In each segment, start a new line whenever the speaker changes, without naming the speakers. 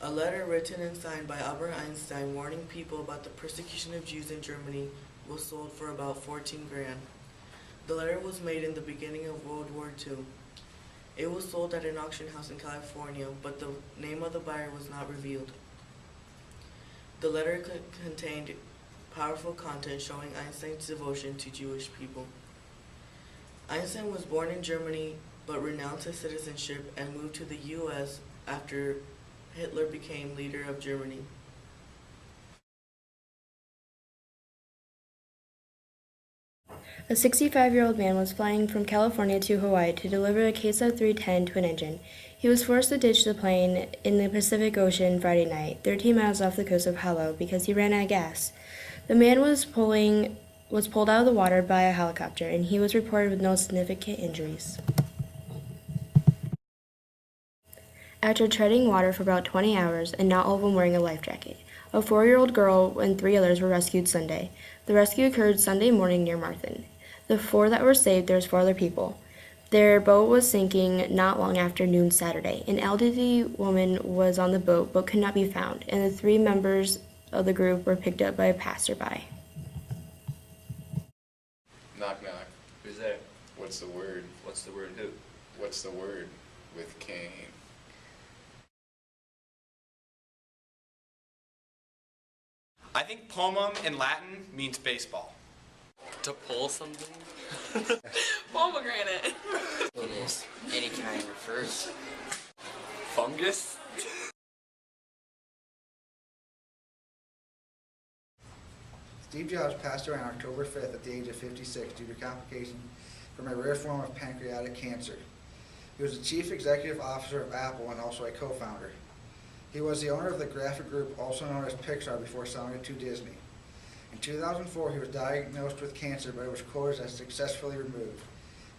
A letter written and signed by Albert Einstein warning people about the persecution of Jews in Germany was sold for about 14 grand. The letter was made in the beginning of World War II. It was sold at an auction house in California, but the name of the buyer was not revealed. The letter contained powerful content showing Einstein's devotion to Jewish people. Einstein was born in Germany but renounced his citizenship and moved to the U.S. after Hitler became leader of Germany.
A 65-year-old man was flying from California to Hawaii to deliver a KSAT 310 twin engine. He was forced to ditch the plane in the Pacific Ocean Friday night, 13 miles off the coast of Hilo, because he ran out of gas. The man was pulled out of the water by a helicopter, and he was reported with no significant injuries. After treading water for about 20 hours and not all of them wearing a life jacket, a 4-year-old girl and 3 others were rescued Sunday. The rescue occurred Sunday morning near Marthin. The 4 that were saved, there was 4 other people. Their boat was sinking not long after noon Saturday. An elderly woman was on the boat but could not be found, and the 3 members of the group were picked up by a passerby.
Knock knock.
Who's there?
What's the word?
What's the word who?
What's the word with Cain?
I think pomum in Latin means baseball.
To pull something?
Pomegranate.
It is any kind of fruit.
Fungus?
Steve Jobs passed away on October 5th at the age of 56 due to complication from a rare form of pancreatic cancer. He was the chief executive officer of Apple and also a co-founder. He was the owner of the graphic group, also known as Pixar, before selling it to Disney. In 2004, he was diagnosed with cancer, but it was quoted as successfully removed.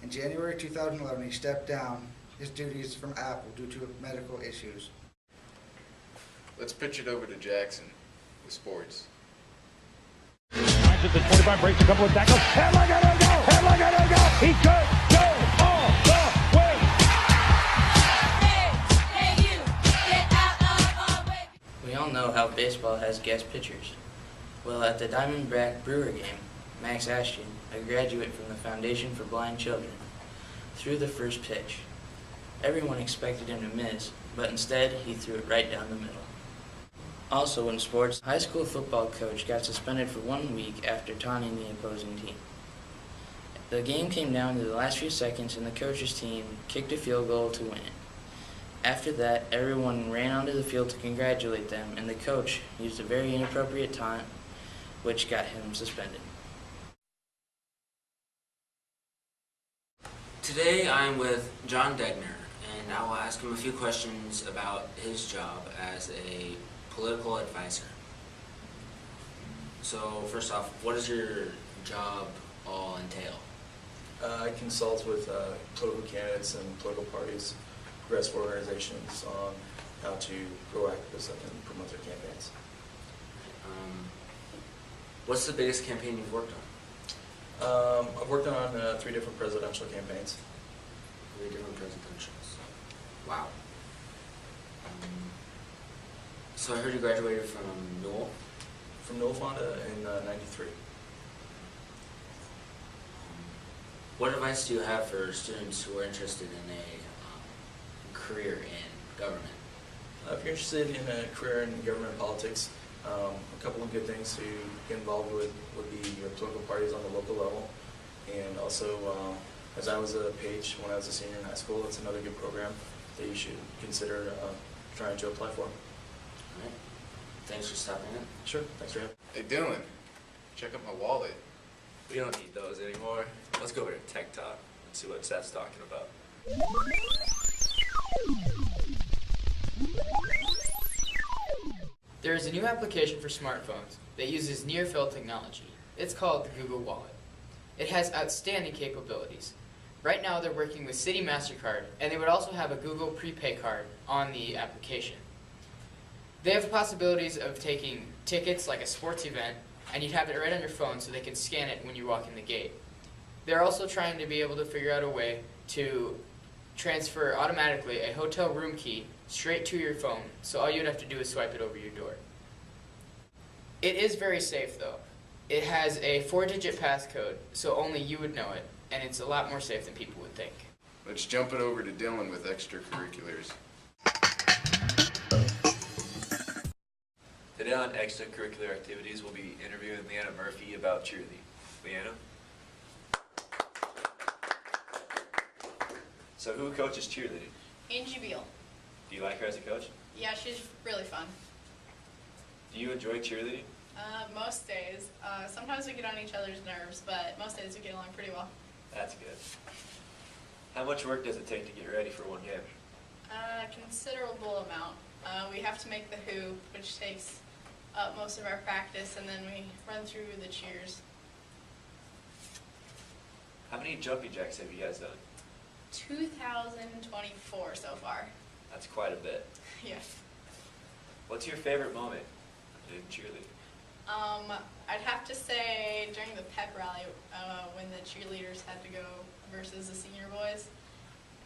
In January 2011, he stepped down his duties from Apple due to medical issues.
Let's pitch it over to Jackson with sports.
Finds it to 25, breaks a couple of tackles. Headlock, go! Headlock, go! He could go all the way!
We all know how baseball has guest pitchers. Well, at the Diamondback Brewer game, Max Ashton, a graduate from the Foundation for Blind Children, threw the first pitch. Everyone expected him to miss, but instead he threw it right down the middle. Also in sports, high school football coach got suspended for 1 week after taunting the opposing team. The game came down to the last few seconds and the coach's team kicked a field goal to win it. After that, everyone ran onto the field to congratulate them, and the coach used a very inappropriate taunt, which got him suspended.
Today I'm with John Degner, and I will ask him a few questions about his job as a political advisor. So first off, what does your job all entail?
I consult with political candidates and political parties, progressive organizations on how to grow activism and promote their campaigns.
What's the biggest campaign you've worked on?
I've worked on 3 different presidential campaigns.
3 different presidentials. Wow. So I heard you graduated from Newell?
From Newell Fonda in '93.
What advice do you have for students who are interested in a career in government?
If you're interested in a career in government politics, a couple of good things to get involved with would be your political parties on the local level, and also, as I was a page when I was a senior in high school, that's another good program that you should consider trying to apply for.
All right. Thanks for stopping in.
Sure. Thanks for having me.
Hey Dylan, check out my wallet.
We don't need those anymore. Let's go over to Tech Talk and see what Seth's talking about.
There is a new application for smartphones that uses near-field technology. It's called the Google Wallet. It has outstanding capabilities. Right now they're working with Citi MasterCard, and they would also have a Google Prepay card on the application. They have the possibilities of taking tickets like a sports event, and you'd have it right on your phone so they can scan it when you walk in the gate. They're also trying to be able to figure out a way to transfer automatically a hotel room key straight to your phone, so all you'd have to do is swipe it over your door. It is very safe though. It has a 4-digit passcode, so only you would know it, and it's a lot more safe than people would think.
Let's jump it over to Dylan with extracurriculars.
Today on extracurricular activities, we'll be interviewing Leanna Murphy about cheerleading. Leanna? So who coaches cheerleading?
Angie Beal.
Do you like her as a coach?
Yeah, she's really fun.
Do you enjoy cheerleading?
Most days. Sometimes we get on each other's nerves, but most days we get along pretty well.
That's good. How much work does it take to get ready for one game?
A considerable amount. We have to make the hoop, which takes up most of our practice, and then we run through the cheers.
How many jumping jacks have you guys done?
2024 so far.
That's quite a bit.
Yes.
What's your favorite moment in cheerleading?
I'd have to say during the pep rally when the cheerleaders had to go versus the senior boys,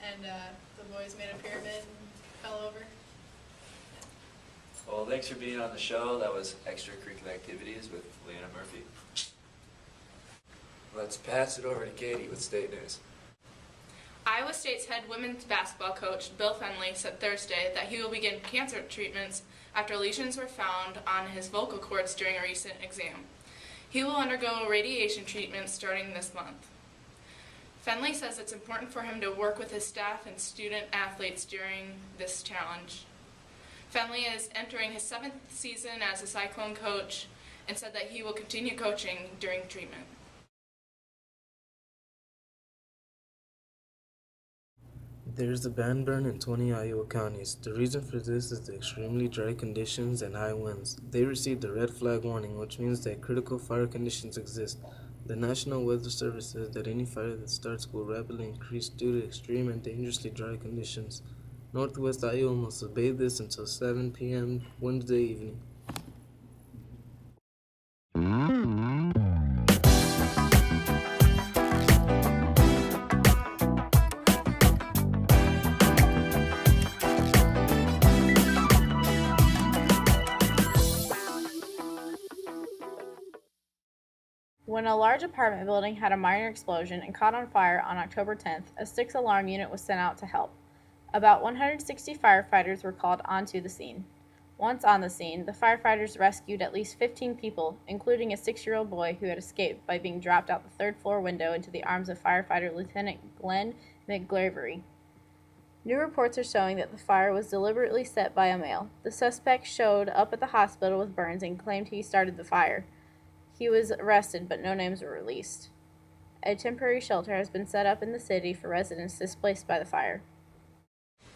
and the boys made a pyramid and fell over.
Well, thanks for being on the show. That was Extracurricular Activities with Leanna Murphy. Let's pass it over to Katie with State News.
Iowa State's head women's basketball coach, Bill Fenley, said Thursday that he will begin cancer treatments after lesions were found on his vocal cords during a recent exam. He will undergo radiation treatment starting this month. Fenley says it's important for him to work with his staff and student athletes during this challenge. Fenley is entering his 7th season as a Cyclone coach and said that he will continue coaching during treatment.
There's a band burn in 20 Iowa counties. The reason for this is the extremely dry conditions and high winds. They received a red flag warning, which means that critical fire conditions exist. The National Weather Service says that any fire that starts will rapidly increase due to extreme and dangerously dry conditions. Northwest Iowa must obey this until 7 p.m. Wednesday evening.
When a large apartment building had a minor explosion and caught on fire on October 10th, a 6-alarm unit was sent out to help. About 160 firefighters were called onto the scene. Once on the scene, the firefighters rescued at least 15 people, including a 6-year-old boy who had escaped by being dropped out the 3rd-floor window into the arms of firefighter Lieutenant Glenn McGlavery. New reports are showing that the fire was deliberately set by a male. The suspect showed up at the hospital with burns and claimed he started the fire. He was arrested, but no names were released. A temporary shelter has been set up in the city for residents displaced by the fire.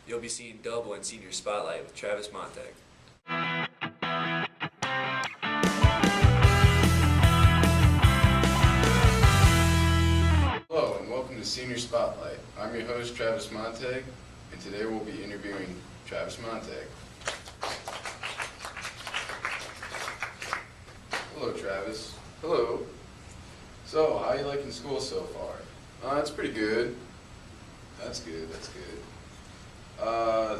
You'll be seeing Double in Senior Spotlight with Travis Montag.
Hello and welcome to Senior Spotlight. I'm your host Travis Montag, and today we'll be interviewing Travis Montag. Hello Travis. Hello. So, how are you liking school so far? It's pretty good. That's good, that's good.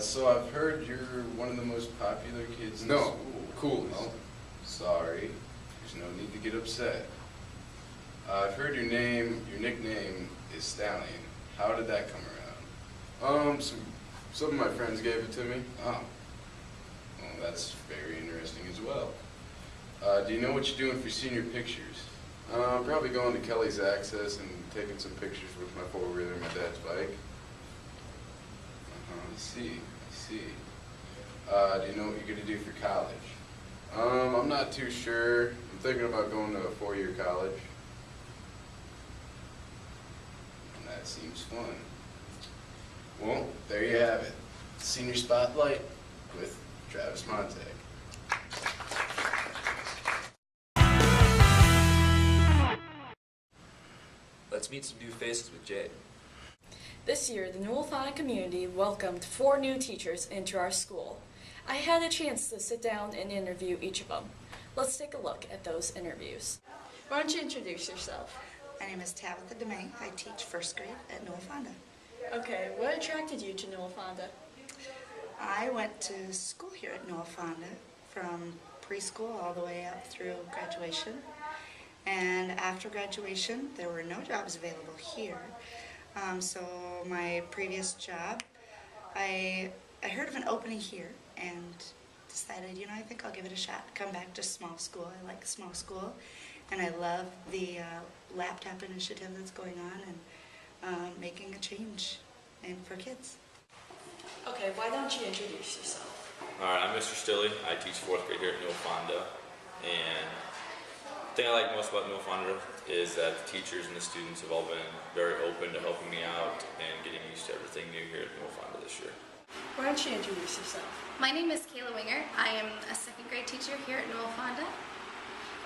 So I've heard you're one of the most popular kids in school. Cool. No, sorry. There's no need to get upset. I've heard your nickname is Stallion. How did that come around? Some of my friends gave it to me. Oh. Well, that's very interesting as well. Do you know what you're doing for senior pictures? I'm probably going to Kelly's Access and taking some pictures with my four-wheeler and my dad's bike. I see. Do you know what you're going to do for college? I'm not too sure. I'm thinking about going to a 4-year college. And that seems fun. Well, there you have it. Senior Spotlight with Travis Montag.
Let's meet some new faces with Jade.
This year, the Newell Fonda community welcomed 4 new teachers into our school. I had a chance to sit down and interview each of them. Let's take a look at those interviews. Why don't you introduce yourself?
My name is Tabitha DeMay. I teach 1st grade at Newell Fonda.
Okay, what attracted you to Newell Fonda?
I went to school here at Newell Fonda from preschool all the way up through graduation. And after graduation, there were no jobs available here. So my previous job, I heard of an opening here and decided, you know, I think I'll give it a shot. Come back to small school. I like small school, and I love the laptop initiative that's going on and making a change and for kids.
Okay, why don't you introduce yourself?
Alright, I'm Mr. Stilley. I teach 4th grade here at Newell Fonda, and the thing I like most about Newell Fonda is that the teachers and the students have all been very open to helping me out and getting used to everything new here at Newell Fonda this year.
Why don't you introduce yourself?
My name is Kayla Winger. I am a 2nd grade teacher here at Newell Fonda.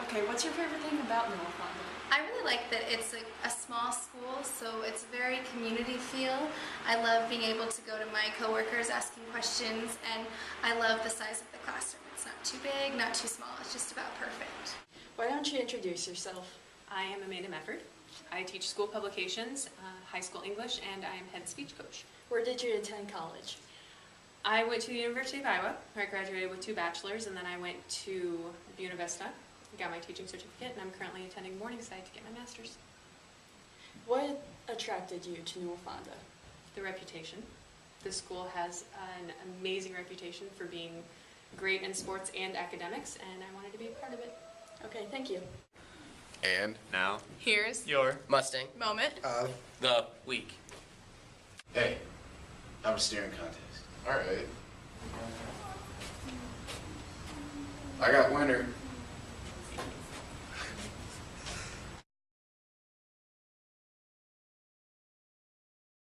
Okay, what's your favorite thing about Newell Fonda?
I really like that it's a small school, so it's a very community feel. I love being able to go to my coworkers asking questions, and I love the size of the classroom. It's not too big, not too small. It's just about perfect.
Why don't you introduce yourself?
I am Amanda Mefford. I teach school publications, high school English, and I am head speech coach.
Where did you attend college?
I went to the University of Iowa, where I graduated with 2 bachelors, and then I went to Buena Vista, got my teaching certificate, and I'm currently attending Morningside to get my master's.
What attracted you to Newell Fonda?
The reputation. The school has an amazing reputation for being great in sports and academics, and I wanted to be a part of it.
Okay, thank you.
And now,
Here's
your Mustang
moment.
of the week. Hey, I'm a steering contest.
Alright. I got winner.